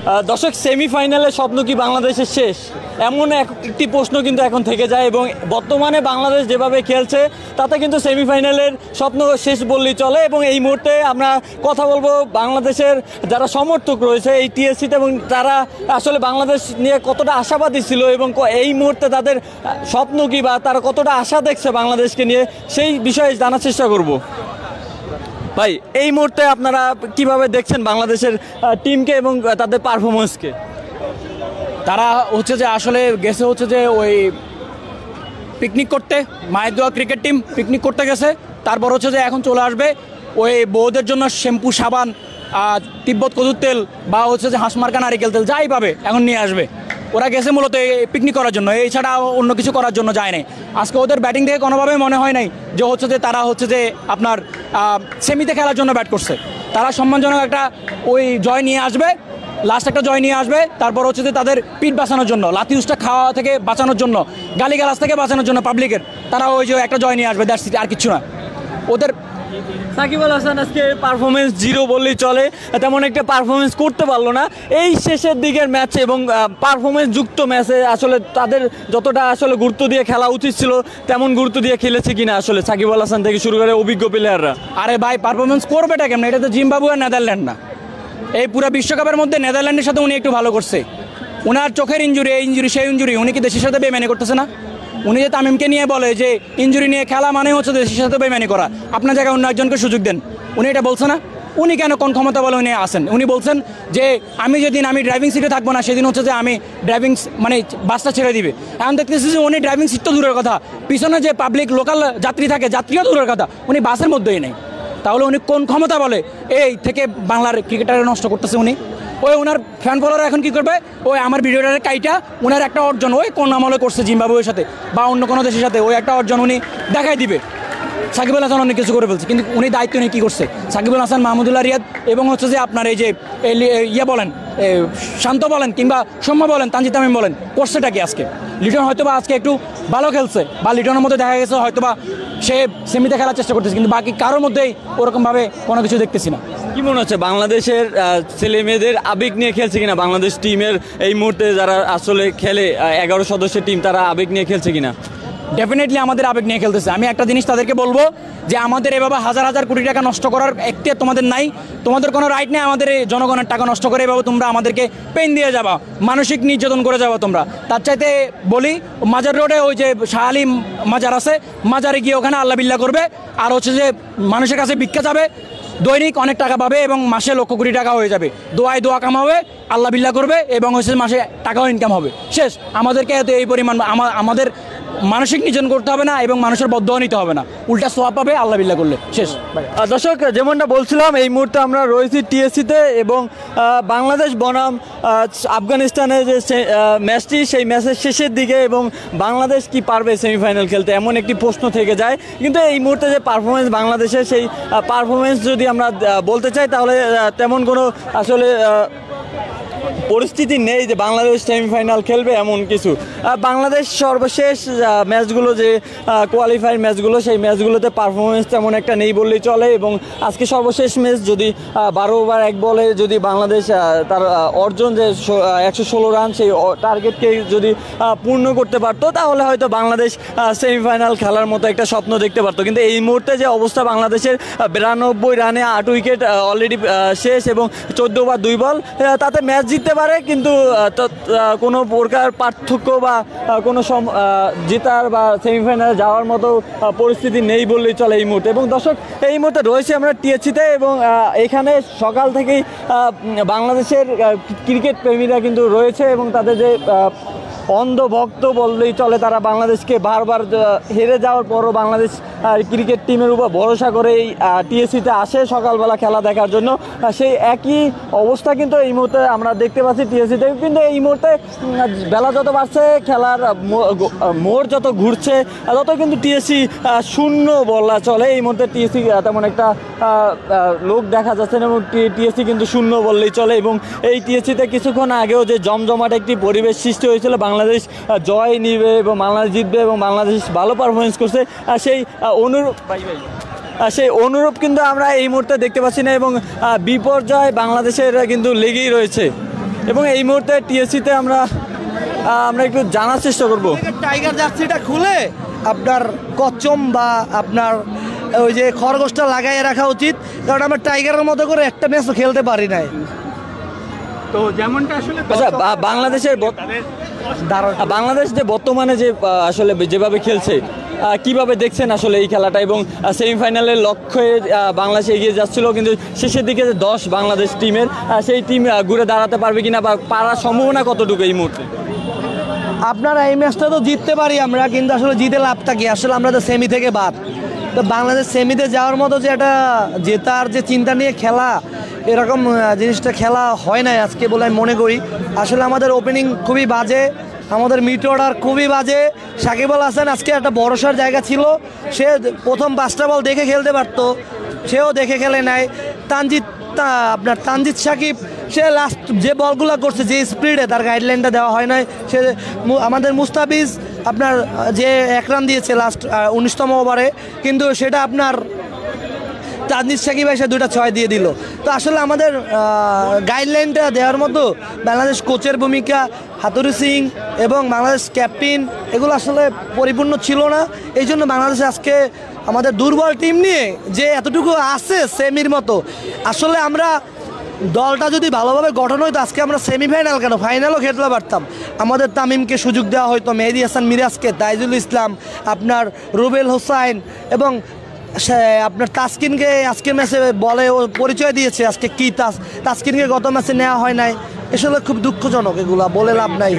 দর্শক, সেমিফাইনালের স্বপ্ন কি বাংলাদেশের শেষ? এমন একটি প্রশ্ন কিন্তু এখন থেকে যায় এবং বর্তমানে বাংলাদেশ যেভাবে খেলছে তাতে কিন্তু সেমিফাইনালের স্বপ্ন শেষ বললেই চলে। এবং এই মুহূর্তে আমরা কথা বলবো বাংলাদেশের যারা সমর্থক রয়েছে এই টিএসসিতে, এবং তারা আসলে বাংলাদেশ নিয়ে কতটা আশাবাদী ছিল এবং এই মুহূর্তে তাদের স্বপ্ন কি বা তারা কতটা আশা দেখছে বাংলাদেশকে নিয়ে, সেই বিষয়ে জানার চেষ্টা করব। ভাই, এই মুহূর্তে আপনারা কিভাবে দেখছেন বাংলাদেশের টিমকে এবং তাদের পারফরমেন্সকে? তারা হচ্ছে যে আসলে গেছে হচ্ছে যে ওই পিকনিক করতে, মায়ের দোয়া ক্রিকেট টিম পিকনিক করতে গেছে, তারপর হচ্ছে যে এখন চলে আসবে ওই বউদের জন্য শ্যাম্পু, সাবান, তিব্বত কদুর তেল বা হচ্ছে যে হাঁসমার্কা নারিকেল তেল যাই পাবে এখন নিয়ে আসবে। ওরা গেছে মূলত পিকনিক করার জন্য, এছাড়া অন্য কিছু করার জন্য যায় নাই। আজকে ওদের ব্যাটিং থেকে কোনোভাবেই মনে হয় নাই যে হচ্ছে যে তারা হচ্ছে যে আপনার সেমিতে খেলার জন্য ব্যাট করছে। তারা সম্মানজনক একটা ওই জয় নিয়ে আসবে, লাস্ট একটা জয় নিয়ে আসবে, তারপর হচ্ছে যে তাদের পিঠ বাঁচানোর জন্য, লাতিউসটা খাওয়া থেকে বাঁচানোর জন্য, গালিগালাজ থেকে বাঁচানোর জন্য পাবলিকের, তারা ওই যে একটা জয় নিয়ে আসবে, দ্যাটস ইট, আর কিছু না। ওদের সাকিব আল হাসান আজকে পারফরমেন্স জিরো বললেই চলে, তেমন একটা পারফরমেন্স করতে পারলো না এই শেষের দিকের ম্যাচে, এবং পারফরমেন্স যুক্ত ম্যাচে আসলে তাদের যতটা আসলে গুরুত্ব দিয়ে খেলা উচিত ছিল তেমন গুরুত্ব দিয়ে খেলেছে কিনা আসলে সাকিব আল হাসান থেকে শুরু করে অভিজ্ঞ প্লেয়াররা? আরে ভাই, পারফরমেন্স করবেটা কেমন? এটা তো জিম্বাবুয়ে আর নেদারল্যান্ড না। এই পুরো বিশ্বকাপের মধ্যে নেদারল্যান্ডের সাথে উনি একটু ভালো করছে। ওনার চোখের ইঞ্জুরি, এই ইঞ্জুরি সেই ইঞ্জুরি, উনি কি দেশের সাথে বেমানি করতেছে না? উনি যে তামিমকে নিয়ে বলে যে ইঞ্জুরি নিয়ে খেলা মানে হচ্ছে দেশের সাথে বেমানি করা, আপনার জায়গায় অন্য একজনকে সুযোগ দেন, উনি এটা বলছে না? উনি কেন, কোন ক্ষমতা বলে উনি আসেন? উনি বলছেন যে আমি যেদিন আমি ড্রাইভিং সিটে থাকবো না সেদিন হচ্ছে যে আমি ড্রাইভিং মানে বাসটা ছেড়ে দিবে। এখন দেখতেছি যে উনি ড্রাইভিং সিট তো দূরের কথা, পিছনে যে পাবলিক লোকাল যাত্রী থাকে, যাত্রীও দূরের কথা, উনি বাসের মধ্যেই নেই। তাহলে উনি কোন ক্ষমতা বলে এই থেকে বাংলার ক্রিকেটারে নষ্ট করতেছে উনি? ওই ওনার ফ্যান ফলোয়ার এখন কী করবে, ওই আমার ভিডিওটার কাইটা ওনার একটা অর্জন ওই কোন আমলে করছে জিম্বাবুয়ের সাথে বা অন্য কোনো দেশের সাথে, ওই একটা অর্জন উনি দেখাই দিবে। সাকিব আল হাসান অনেক কিছু করে ফেলছে, কিন্তু উনি দায়িত্ব নিয়ে কী করছে? সাকিব আল হাসান, মাহমুদুল্লাহ রিয়াদ এবং হচ্ছে যে আপনার এই যে ইয়ে বলেন শান্ত বলেন কিংবা সৌম্য বলেন, তানজিদ তামিম বলেন, করছেটা কি আজকে? লিটন হয়তো বা আজকে একটু ভালো খেলছে বা লিটনের মধ্যে দেখা গেছে হয়তো বা সে সেমিতে খেলার চেষ্টা করতেছে, কিন্তু বাকি কারোর মধ্যেই ওরকমভাবে কোনো কিছু দেখতেছি না। কি মনে হচ্ছে বাংলাদেশের ছেলে মেয়েদের আবেগ নিয়ে খেলছে কিনা বাংলাদেশ টিমের এই মুহূর্তে যারা আসলে খেলে 11 সদস্যের টিম, তারা আবেগ নিয়ে খেলছে কিনা? ডেফিনেটলি আমাদের আবেগ নিয়ে খেলতেছে। আমি একটা জিনিস তাদেরকে বলবো যে আমাদের এভাবে হাজার হাজার কোটি টাকা নষ্ট করার একটি তোমাদের নাই, তোমাদের কোনো রাইট নেই আমাদের এই জনগণের টাকা নষ্ট করে এভাবে তোমরা আমাদেরকে পেন দিয়ে যাবা, মানসিক নির্যাতন করে যাবা তোমরা। তার চাইতে বলি মাজার রোডে ওই যে শাহ আলী মাজার আছে, মাজারে গিয়ে ওখানে আল্লাহ বিল্লাহ করবে, আর হচ্ছে যে মানুষের কাছে ভিক্ষা যাবে, দৈনিক অনেক টাকা পাবে এবং মাসে লক্ষ কোটি টাকা হয়ে যাবে, দোয়ায় দোয়া কামাবে, আল্লাহ বিল্লাহ করবে এবং হচ্ছে মাসে টাকাও ইনকাম হবে, শেষ। আমাদেরকে এত এই পরিমাণ আমাদের মানসিক নির্যাতন করতে হবে না এবং মানুষের বদদোয়া নিতে হবে না, উল্টা সোয়াব পাবে আল্লাহ বিল্লাহ করলে, শেষ। দর্শক, যেমনটা বলছিলাম এই মুহূর্তে আমরা রয়েছি টিএসসিতে এবং বাংলাদেশ বনাম আফগানিস্তানের যে ম্যাচটি, সেই ম্যাচের শেষের দিকে, এবং বাংলাদেশ কি পারবে সেমিফাইনাল খেলতে এমন একটি প্রশ্ন থেকে যায়। কিন্তু এই মুহূর্তে যে পারফরমেন্স বাংলাদেশের, সেই পারফরমেন্স যদি আমরা বলতে চাই তাহলে তেমন কোনো আসলে পরিস্থিতি নেই যে বাংলাদেশ সেমিফাইনাল খেলবে এমন কিছু। বাংলাদেশ সর্বশেষ ম্যাচগুলো যে কোয়ালিফায়ার ম্যাচগুলো, সেই ম্যাচগুলোতে পারফরমেন্স তেমন একটা নেই বললেই চলে। এবং আজকে সর্বশেষ ম্যাচ যদি 12 ওভার 1 বলে যদি বাংলাদেশ তার অর্জন যে 116 রান, সেই টার্গেটকে যদি পূর্ণ করতে পারতো তাহলে হয়তো বাংলাদেশ সেমিফাইনাল খেলার মতো একটা স্বপ্ন দেখতে পারতো। কিন্তু এই মুহূর্তে যে অবস্থা বাংলাদেশের 92 রানে 8 উইকেট অলরেডি শেষ এবং 14 ওভার 2 বল, তাতে ম্যাচ জিততে পারে কিন্তু কোনো প্রকার পার্থক্য বা কোনো জেতার বা সেমিফাইনালে যাওয়ার মতো পরিস্থিতি নেই বললেই চলে এই মুহূর্তে। এবং দর্শক, এই মুহূর্তে রয়েছে আমরা টিএসসিতে এবং এখানে সকাল থেকেই বাংলাদেশের ক্রিকেট প্রেমীরা কিন্তু রয়েছে এবং তাদের যে অন্ধভক্ত বললেই চলে, তারা বাংলাদেশকে বারবার হেরে যাওয়ার পরও বাংলাদেশ ক্রিকেট টিমের উপর ভরসা করে এই টিএসসিতে আসে সকালবেলা খেলা দেখার জন্য। সেই একই অবস্থা কিন্তু এই মুহূর্তে আমরা দেখতে পাচ্ছি টিএসসিতে। কিন্তু এই মুহূর্তে বেলা যত বাড়ছে, খেলার মোড় যত ঘুরছে, তত কিন্তু টিএসসি শূন্য বলা চলে। এই মুহূর্তে টিএসসি তেমন একটা লোক দেখা যাচ্ছে না এবং টিএসসি কিন্তু শূন্য বললেই চলে। এবং এই টিএসসিতে কিছুক্ষণ আগেও যে জমজমাট একটি পরিবেশ সৃষ্টি হয়েছিল, বাংলাদেশ জয় নিবে এবং বাংলাদেশ জিতবে এবং বাংলাদেশ ভালো পারফরমেন্স করছে, সেই অনুরূপ কিন্তু আমরা এই মুহূর্তে দেখতে পাচ্ছি না এবং বিপর্যয় বাংলাদেশের কিন্তু লেগেই রয়েছে। এবং এই মুহূর্তে টিএসসিতে আমরা একটু জানার চেষ্টা করব। টাইগার জার্সিটা খুলে আপনার কচ্চম বা আপনার ওই যে খরগোশটা লাগাই রাখা উচিত, কারণ আমরা টাইগারের মতো করে একটা ম্যাচও খেলতে পারি নাই। তো যেমনটা আসলে আচ্ছা, বাংলাদেশ যে বর্তমানে যে আসলে যেভাবে খেলছে, কিভাবে দেখছেন আসলে এই খেলাটা? এবং সেমিফাইনালের লক্ষ্যে বাংলাদেশ এগিয়ে যাচ্ছিল, কিন্তু শেষের দিকে যে 10 বাংলাদেশ টিমের সেই টিম ঘুরে দাঁড়াতে পারবে কিনা বা পারার সম্ভাবনা কতটুকু এই মুহূর্তে? আপনারা এই ম্যাচটা তো জিততে পারি আমরা, কিন্তু আসলে জিতে লাভটা কি? আসলে আমরা তো সেমি থেকে বাদ। তো বাংলাদেশ সেমিতে যাওয়ার মতো যে একটা জেতার যে চিন্তা নিয়ে খেলা, এরকম জিনিসটা খেলা হয় নাই আজকে বলে আমি মনে করি। আসলে আমাদের ওপেনিং খুবই বাজে, আমাদের মিড অর্ডার খুবই বাজে। সাকিব আল হাসান আজকে একটা ভরসার জায়গা ছিল, সে প্রথম 5টা বল দেখে খেলতে পারতো, সেও দেখে খেলে নাই। তানজিদ সাকিব সে লাস্ট যে বলগুলো করছে, যে স্পিডে, তার গাইডলাইনটা দেওয়া হয় নাই। সে আমাদের মুস্তাফিজ আপনার যে 1 রান দিয়েছে লাস্ট 19তম ওভারে, কিন্তু সেটা আপনার তানজিদ সাকিব এসে 2টা 6 দিয়ে দিল। তো আসলে আমাদের গাইডলাইনটা দেওয়ার মতো বাংলাদেশ কোচের ভূমিকা, হাতুরু সিং এবং বাংলাদেশ ক্যাপ্টেন, এগুলো আসলে পরিপূর্ণ ছিল না। এই জন্য বাংলাদেশ আজকে আমাদের দুর্বল টিম নিয়ে যে এতটুকু আছে সেমির মতো, আসলে আমরা দলটা যদি ভালোভাবে গঠন হইতো আজকে আমরা সেমিফাইনাল কেন ফাইনালও খেলতে পারতাম। আমাদের তামিমকে সুযোগ দেওয়া হয়তো, মেহেদী হাসান মিরাজকে, তাইজুল ইসলাম, আপনার রুবেল হোসাইন এবং আপনার তাসকিনকে আজকের ম্যাচে বলে ও পরিচয় দিয়েছে আজকে কি তাসকিনকে গত ম্যাচে নেওয়া হয় নাই। আসলে খুব দুঃখজনক, এগুলা বলে লাভ নাই।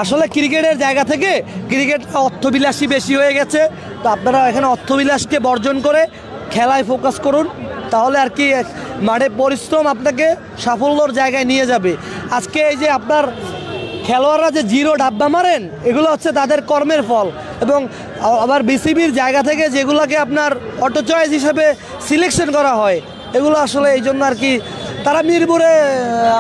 আসলে ক্রিকেটের জায়গা থেকে ক্রিকেট অর্থবিলাসী বেশি হয়ে গেছে। তো আপনারা এখানে অর্থবিলাসকে বর্জন করে খেলায় ফোকাস করুন, তাহলে আর কি মাঠে পরিশ্রম আপনাকে সাফল্যর জায়গায় নিয়ে যাবে। আজকে এই যে আপনার খেলোয়াড়রা যে 0 ডাব্বা মারেন, এগুলো হচ্ছে তাদের কর্মের ফল। এবং আবার বিসিবির জায়গা থেকে যেগুলোকে আপনার অটো চয়েস হিসেবে সিলেকশন করা হয়, এগুলো আসলে এই জন্য আর কি তারা মিরপুরে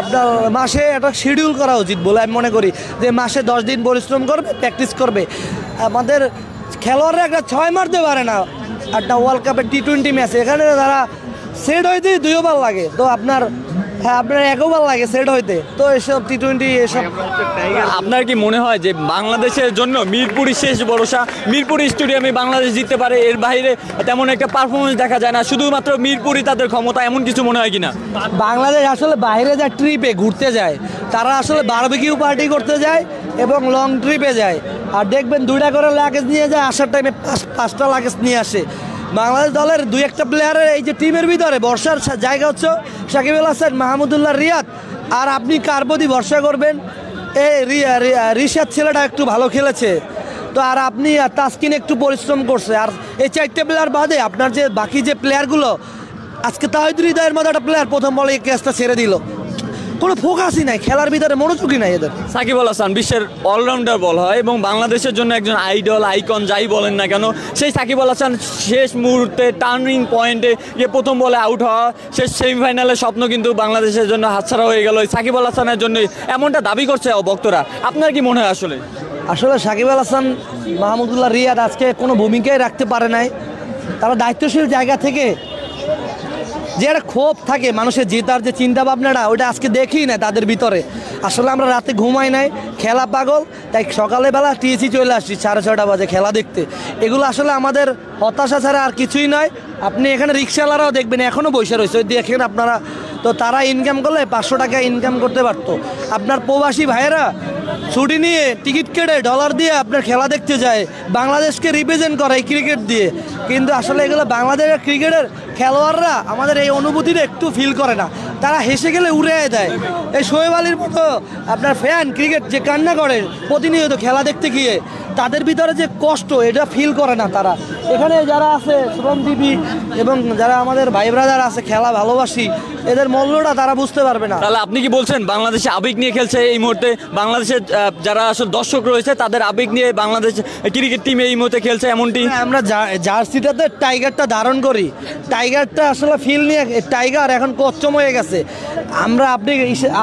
আপনার মাসে একটা শিডিউল করা উচিত বলে আমি মনে করি, যে মাসে 10 দিন পরিশ্রম করবে, প্র্যাকটিস করবে। আমাদের খেলোয়াড়রা একটা 6 মারতে পারে না একটা ওয়ার্ল্ড কাপের T20 ম্যাচে, এখানে তারা সেট হইতে 2 ওভার লাগে, তো আপনার আপনার 1 ওভার লাগে সেট হইতে। তো এসব T20 এসব। আপনার কি মনে হয় যে বাংলাদেশের জন্য মিরপুরই শেষ ভরসা? মিরপুর স্টেডিয়ামে বাংলাদেশ জিততে পারে, এর বাইরে তেমন একটা পারফরমেন্স দেখা যায় না, শুধুমাত্র মিরপুরই তাদের ক্ষমতা, এমন কিছু মনে হয় কিনা? বাংলাদেশ আসলে বাইরে যা ট্রিপে ঘুরতে যায়, তারা আসলে বারবিকিউ পার্টি করতে যায় এবং লং ট্রিপে যায়। আর দেখবেন 2টা করে লাগেজ নিয়ে যায়, আসার টাইমে 5টা লাগেজ নিয়ে আসে। বাংলাদেশ দলের 2-1টা প্লেয়ারের এই যে টিমের ভিতরে ভরসার জায়গা হচ্ছে সাকিব আল হাসান, মাহমুদুল্লাহ রিয়াদ। আর আপনি কার প্রতি ভরসা করবেন? এই রিশাদ ছেলেটা একটু ভালো খেলেছে, তো আর আপনি তাসকিন একটু পরিশ্রম করছে। আর এই 4টে প্লেয়ার বাদে আপনার যে বাকি যে প্লেয়ারগুলো, আজকে তাহিদ হৃদয়ের মতো একটা প্লেয়ার প্রথম বলে এই ক্যাচটা ছেড়ে দিল, কোনো ফোকাসই নাই, খেলার ভিতরে মনোযোগই নাই এদের। সাকিব আল হাসান বিশ্বের অলরাউন্ডার বল হয় এবং বাংলাদেশের জন্য একজন আইডল, আইকন যাই বলেন না কেন, সেই সাকিব আল হাসান শেষ মুহূর্তে টার্নিং পয়েন্টে গিয়ে প্রথম বলে আউট হওয়া, শেষ সেমিফাইনালের স্বপ্ন কিন্তু বাংলাদেশের জন্য হাতছাড়া হয়ে গেল সাকিব আল হাসানের জন্যই, এমনটা দাবি করছে ভক্তরা। আপনার কি মনে হয় আসলে? আসলে সাকিব আল হাসান, মাহমুদুল্লাহ রিয়াদ আজকে কোনো ভূমিকাই রাখতে পারে নাই। তারা দায়িত্বশীল জায়গা থেকে যে একটা ক্ষোভ থাকে মানুষের জেতার যে চিন্তা ভাবনাটা, ওইটা আজকে দেখি না তাদের ভিতরে। আসলে আমরা রাতে ঘুমাই নাই, খেলা পাগল, তাই সকালবেলা টিএসি চলে আসছি 6:30 বাজে খেলা দেখতে। এগুলো আসলে আমাদের হতাশা ছাড়া আর কিছুই নয়। আপনি এখানে রিক্সাওয়ালারাও দেখবেন এখনও বসে রয়েছে, ওই দেখেন আপনারা। তো তারা ইনকাম করলে 500 টাকা ইনকাম করতে পারতো। আপনার প্রবাসী ভাইয়েরা ছুটি নিয়ে টিকিট কেটে ডলার দিয়ে আপনার খেলা দেখতে যায়, বাংলাদেশকে রিপ্রেজেন্ট করে এই ক্রিকেট দিয়ে। কিন্তু আসলে এগুলো বাংলাদেশের ক্রিকেটের খেলোয়াড়রা আমাদের এই অনুভূতিটা একটু ফিল করে না, তারা হেসে গেলে উড়ে দেয়। এই শোয়েব আলীর মতো আপনার ফ্যান ক্রিকেট যে কান্না করে প্রতিনিয়ত খেলা দেখতে গিয়ে, তাদের ভিতরে যে কষ্ট এটা ফিল করে না তারা। এখানে যারা আছে শ্রমজীবী এবং যারা আমাদের ভাই ব্রাদার আছে খেলা ভালোবাসি, এদের মূল্যটা তারা বুঝতে পারবে না। তাহলে আপনি কি বলছেন বাংলাদেশে আবেগ নিয়ে খেলছে এই মুহূর্তে? বাংলাদেশের যারা আসলে দর্শক রয়েছে তাদের আবেগ নিয়ে বাংলাদেশ ক্রিকেট টিম এই মুহূর্তে খেলছে, এমনটি? আমরা জার্সিটাতে টাইগারটা ধারণ করি, টাইগারটা আসলে ফিল নিয়ে টাইগার এখন কচ্চম হয়ে গেছে। আমরা আপনি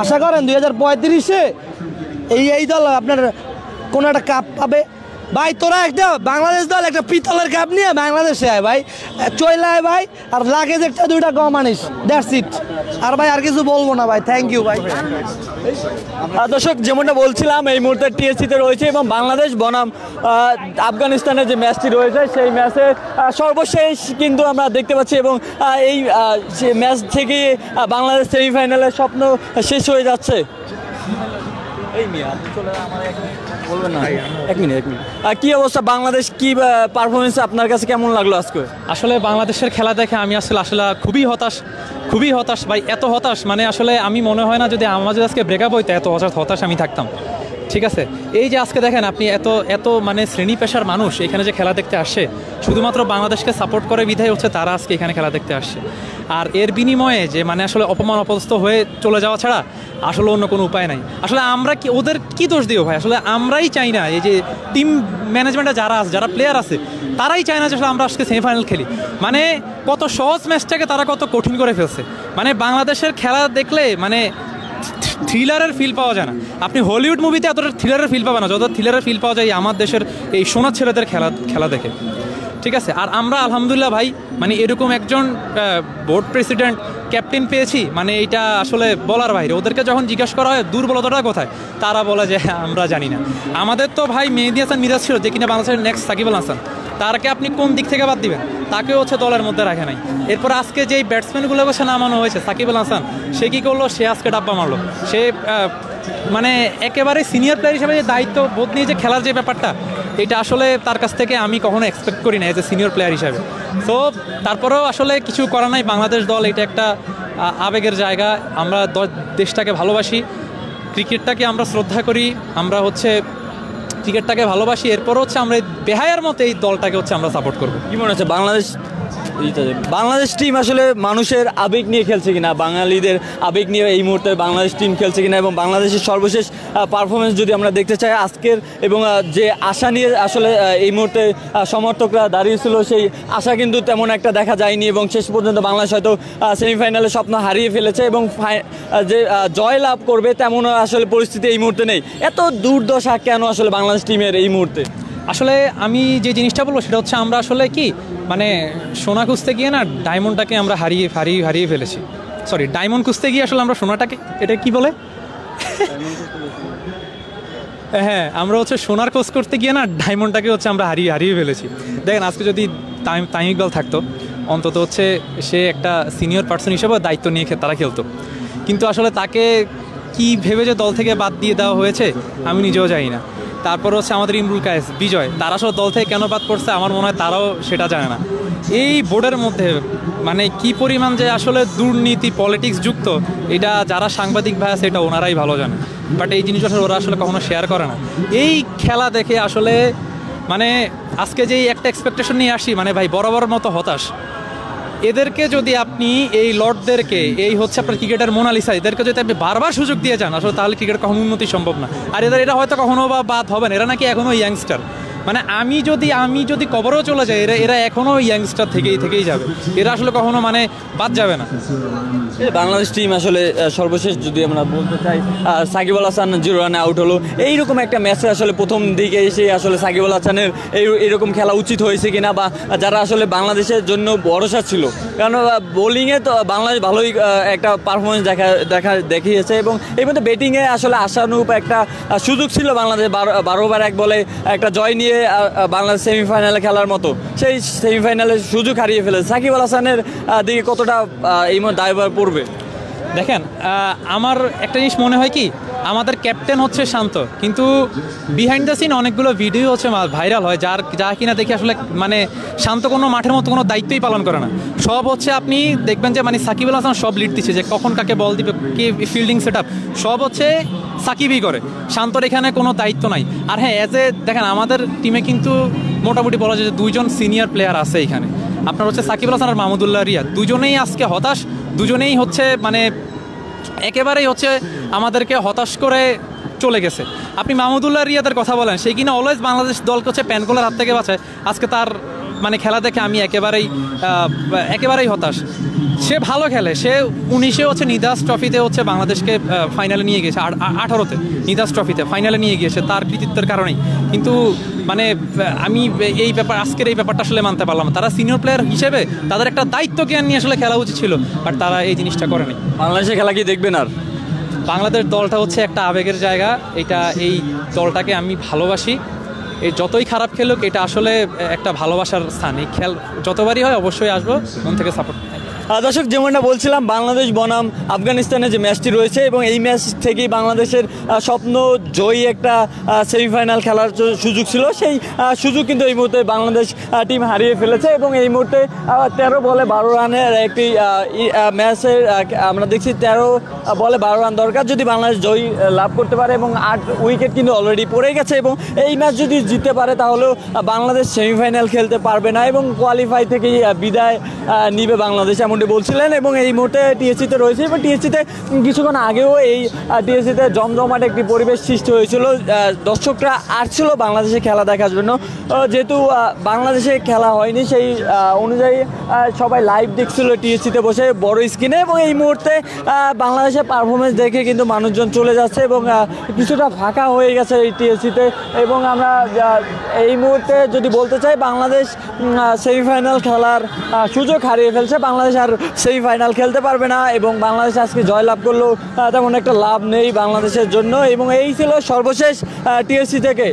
আশা করেন 2035-এ এই দল আপনার কোনো একটা কাপ পাবে? ভাই তোরা একটা বাংলাদেশ দল একটা পিতলের কাপ নিয়ে বাংলাদেশে আয় ভাই, চলে আয় ভাই, আর লাগেজ একটা দুইটা কম আনিস, দ্যাটস ইট। আর ভাই আর কিছু বলবো না ভাই, থ্যাংক ইউ ভাই। দর্শক যেমনটা বলছিলাম এই মুহূর্তে টিএসসিতে রয়েছে এবং বাংলাদেশ বনাম আফগানিস্তানের যে ম্যাচটি রয়েছে সেই ম্যাচে সর্বশেষ কিন্তু আমরা দেখতে পাচ্ছি এবং এই ম্যাচ থেকে বাংলাদেশ সেমিফাইনালের স্বপ্ন শেষ হয়ে যাচ্ছে। এই মিয়া আপনি চলে আমার বলবেন না, এক মিনিট। কি অবস্থা বাংলাদেশ, কি পারফরমেন্স আপনার কাছে কেমন লাগলো আজকে? আসলে বাংলাদেশের খেলা দেখে আমি আসলে খুবই হতাশ ভাই, এত হতাশ মানে আসলে আমি মনে হয় না যদি আমার যদি আজকে ব্রেকআপ হইতো এত হতাশ আমি থাকতাম। ঠিক আছে, এই যে আজকে দেখেন আপনি এত মানে শ্রেণী পেশার মানুষ এখানে যে খেলা দেখতে আসছে, শুধুমাত্র বাংলাদেশকে সাপোর্ট করে বিধায় হচ্ছে তারা আজকে এখানে খেলা দেখতে আসছে। আর এর বিনিময়ে যে মানে আসলে অপমান অপদস্থ হয়ে চলে যাওয়া ছাড়া আসলে অন্য কোনো উপায় নাই। আসলে আমরা কি ওদের কি দোষ দিও ভাই, আসলে আমরাই চাই না, এই যে টিম ম্যানেজমেন্টে যারা প্লেয়ার আছে তারাই চায় না যে আসলে আমরা আজকে সেমিফাইনাল খেলি। মানে কত সহজ ম্যাচটাকে তারা কত কঠিন করে ফেলছে। মানে বাংলাদেশের খেলা দেখলে মানে থ্রিলারের ফিল পাওয়া যায় না। আপনি হলিউড মুভিতে এতটা থ্রিলারের ফিল পাবেন না যত থ্রিলারের ফিল পাওয়া যায় আমার দেশের এই সোনার ছেলেদের খেলা দেখে। ঠিক আছে, আর আমরা আলহামদুলিল্লাহ ভাই মানে এরকম একজন বোর্ড প্রেসিডেন্ট ক্যাপ্টেন পেয়েছি, মানে এটা আসলে বলার বাইরে। ওদেরকে যখন জিজ্ঞাসা করা হয় দুর্বলতাটা কোথায়, তারা বলে যে আমরা জানি না। আমাদের তো ভাই মেহেদী হাসান মিরাজ ছিল যে কিনা বাংলাদেশের নেক্সট সাকিব আল হাসান, তারকে আপনি কোন দিক থেকে বাদ দিবেন? তাকেও হচ্ছে দলের মধ্যে রাখে নাই। এরপর আজকে যেই ব্যাটসম্যানগুলোকে সে নামানো হয়েছে, সাকিব আল হাসান সে কী করলো, সে আজকে ডাব্বা মারলো। সে মানে একেবারে সিনিয়র প্লেয়ার হিসেবে যে দায়িত্ব বোধ নিয়ে যে খেলার যে ব্যাপারটা, এটা আসলে তার কাছ থেকে আমি কখনো এক্সপেক্ট করি না এজ এ সিনিয়র প্লেয়ার হিসাবে। তো তারপরেও আসলে কিছু করার নাই, বাংলাদেশ দল এটা একটা আবেগের জায়গা। আমরা দেশটাকে ভালোবাসি, ক্রিকেটটাকে আমরা শ্রদ্ধা করি, আমরা হচ্ছে ক্রিকেটটাকে ভালোবাসি। এরপর হচ্ছে আমরা বেহায়ার মতো এই দলটাকে হচ্ছে আমরা সাপোর্ট করবো। কি মনে হচ্ছে বাংলাদেশ টিম আসলে মানুষের আবেগ নিয়ে খেলছে কিনা, বাঙালিদের আবেগ নিয়ে এই মুহূর্তে বাংলাদেশ টিম খেলছে কিনা, এবং বাংলাদেশের সর্বশেষ পারফরমেন্স যদি আমরা দেখতে চাই আজকের, এবং যে আশা নিয়ে আসলে এই মুহূর্তে সমর্থকরা দাঁড়িয়েছিল সেই আশা কিন্তু তেমন একটা দেখা যায়নি, এবং শেষ পর্যন্ত বাংলাদেশ হয়তো সেমিফাইনালে স্বপ্ন হারিয়ে ফেলেছে এবং যে জয় লাভ করবে তেমন আসলে পরিস্থিতি এই মুহূর্তে নেই। এত দুর্দশা কেন আসলে বাংলাদেশ টিমের এই মুহূর্তে? আসলে আমি যে জিনিসটা বলবো সেটা হচ্ছে আমরা আসলে কি মানে সোনা খুঁজতে গিয়ে না ডায়মন্ডটাকে আমরা হারিয়ে ফেলেছি। সরি, ডায়মন্ড খুঁজতে গিয়ে আসলে আমরা সোনাটাকে, এটা কি বলে, হ্যাঁ আমরা হচ্ছে সোনার খোঁজ করতে গিয়ে না ডায়মন্ডটাকে হচ্ছে আমরা হারিয়ে ফেলেছি। দেখেন আজকে যদি তামিম ইকবাল থাকতো অন্তত হচ্ছে সে একটা সিনিয়র পার্সন হিসেবে দায়িত্ব নিয়ে তারা খেলতো, কিন্তু আসলে তাকে কি ভেবে যে দল থেকে বাদ দিয়ে দেওয়া হয়েছে আমি নিজেও জানি না। তারপর হচ্ছে আমাদের ইমরুল কায়েস, বিজয়, তারা আসলে দল থেকে কেন বাদ করছে আমার মনে হয় তারাও সেটা জানে না। এই বোর্ডের মধ্যে মানে কি পরিমাণ যে আসলে দুর্নীতি পলিটিক্স যুক্ত, এটা যারা সাংবাদিক ভাই আছে এটা ওনারাই ভালো জানে, বাট এই জিনিসটা আসলে ওরা আসলে কখনো শেয়ার করে না। এই খেলা দেখে আসলে মানে আজকে যেই একটা এক্সপেকটেশন নিয়ে আসি, মানে ভাই বরাবর মতো হতাশ। এদেরকে যদি আপনি এই লর্ডদেরকে, এই হচ্ছে আপনার ক্রিকেটের মোনালিসা, এদেরকে যদি আপনি বারবার সুযোগ দিয়ে যান আসলে তাহলে ক্রিকেট কখনো উন্নতি সম্ভব না। আর এটা হয়তো কখনো বা বাদ হবে না, এরা নাকি এখনও ইয়াংস্টার। মানে আমি যদি কবরেও চলে যাই এরা এখনও ইয়াংস্টার থেকেই যাবে, এরা আসলে কখনো মানে বাদ যাবে না। বাংলাদেশ টিম আসলে সর্বশেষ যদি আমরা বলতে চাই, সাকিব আল হাসান 0 রানে আউট হলো, এইরকম একটা ম্যাচে আসলে প্রথম দিকে এসে আসলে সাকিব আল হাসানের এইরকম খেলা উচিত হয়েছে কিনা, বা যারা আসলে বাংলাদেশের জন্য ভরসা ছিল, কারণ বোলিংয়ে তো বাংলাদেশ ভালোই একটা পারফরমেন্স দেখিয়েছে, এবং এই মধ্যে ব্যাটিংয়ে আসলে আশানুরূপ একটা সুযোগ ছিল বাংলাদেশ 12 ওভার 1 বলে একটা জয় নিয়ে বাংলাদেশ সেমিফাইনালে খেলার মতো, সেই সেমিফাইনালে সুযোগ হারিয়ে ফেলেছে। সাকিব আল হাসানের দিকে কতটা এই মধ্যে দায়ভার পড়বে? দেখেন আমার একটা জিনিস মনে হয় কি, আমাদের ক্যাপ্টেন হচ্ছে শান্ত, কিন্তু বিহাইন্ড দ্য সিন অনেকগুলো ভিডিও হচ্ছে ভাইরাল হয় যা কিনা দেখে আসলে মানে শান্ত কোনো মাঠের মতো কোনো দায়িত্বই পালন করে না। সব হচ্ছে আপনি দেখবেন যে মানে সাকিব আল হাসান সব লিড দিচ্ছে, যে কখন কাকে বল দিবে, কে ফিল্ডিং সেট আপ, সব হচ্ছে সাকিবই করে, শান্তর এখানে কোনো দায়িত্ব নাই। আর হ্যাঁ দেখেন আমাদের টিমে কিন্তু মোটামুটি বলা যায় যে 2 জন সিনিয়র প্লেয়ার আছে এখানে, আপনার হচ্ছে সাকিব আল হাসান আর মাহমুদুল্লাহ রিয়াদ, দুজনেই আজকে হতাশ, দুজনেই হচ্ছে মানে একেবারেই হচ্ছে আমাদেরকে হতাশ করে চলে গেছে। আপনি মাহমুদুল্লাহ রিয়াদের কথা বলেন, সেই কিনা অলওয়েজ বাংলাদেশ দলকে হচ্ছে প্যানকোলার হাত থেকে বাঁচায়, আজকে তার মানে খেলা দেখে আমি একেবারেই হতাশ। সে ভালো খেলে, সে 19-এ হচ্ছে নিদাস ট্রফিতে হচ্ছে বাংলাদেশকে ফাইনালে নিয়ে গিয়েছে, 18-তে নিদাস ট্রফিতে ফাইনালে নিয়ে গিয়েছে তার কৃতিত্বের কারণেই। কিন্তু মানে আমি আজকের এই ব্যাপারটা আসলে মানতে পারলাম না। তারা সিনিয়র প্লেয়ার হিসেবে তাদের একটা দায়িত্ব জ্ঞান নিয়ে আসলে খেলা উচিত ছিল, বাট তারা এই জিনিসটা করেনি। বাংলাদেশের খেলা কি দেখবেন আর? বাংলাদেশ দলটা হচ্ছে একটা আবেগের জায়গা, এই দলটাকে আমি ভালোবাসি। এই যতই খারাপ খেলুক, এটা আসলে একটা ভালোবাসার স্থান। এই খেল যতবারই হয় অবশ্যই আসবো, মন থেকে সাপোর্ট। দর্শক, যেমনটা বলছিলাম, বাংলাদেশ বনাম আফগানিস্তানের যে ম্যাচটি রয়েছে এবং এই ম্যাচ থেকেই বাংলাদেশের স্বপ্ন জয়ী একটা সেমিফাইনাল খেলার সুযোগ ছিল, সেই সুযোগ কিন্তু এই মুহূর্তে বাংলাদেশ টিম হারিয়ে ফেলেছে। এবং এই মুহূর্তে 13 বলে 12 রানের একটি ম্যাচের আমরা দেখছি 13 বলে 12 রান দরকার যদি বাংলাদেশ জয়ী লাভ করতে পারে, এবং 8 উইকেট কিন্তু অলরেডি পড়ে গেছে। এবং এই ম্যাচ যদি জিততে পারে তাহলেও বাংলাদেশ সেমিফাইনাল খেলতে পারবে না এবং কোয়ালিফাই থেকেই বিদায় নিবে বাংলাদেশ, এমনটি বলছিলেন। এবং এই মুহূর্তে টিএসসিতে রয়েছে এবং টিএসসিতে কিছুক্ষণ আগেও এই টিএসসিতে জমজমাট একটি পরিবেশ সৃষ্টি হয়েছিল। দর্শকরা আসছিল বাংলাদেশে খেলা দেখার জন্য, যেহেতু বাংলাদেশে খেলা হয়নি সেই অনুযায়ী সবাই লাইভ দেখছিল টিএসসিতে বসে বড় স্ক্রিনে। এবং এই মুহূর্তে বাংলাদেশের পারফরমেন্স দেখে কিন্তু মানুষজন চলে যাচ্ছে এবং কিছুটা ফাঁকা হয়ে গেছে এই টিএসসিতে। এবং আমরা এই মুহূর্তে যদি বলতে চাই, বাংলাদেশ সেমিফাইনাল খেলার সুযোগ হারিয়ে ফেলছে। বাংলাদেশ আর সেমিফাইনাল খেলতে পারবে না এবং বাংলাদেশ আজকে জয়লাভ করলেও তেমন একটা লাভ নেই বাংলাদেশের জন্য। এবং এই ছিল সর্বশেষ টিএসসি থেকে।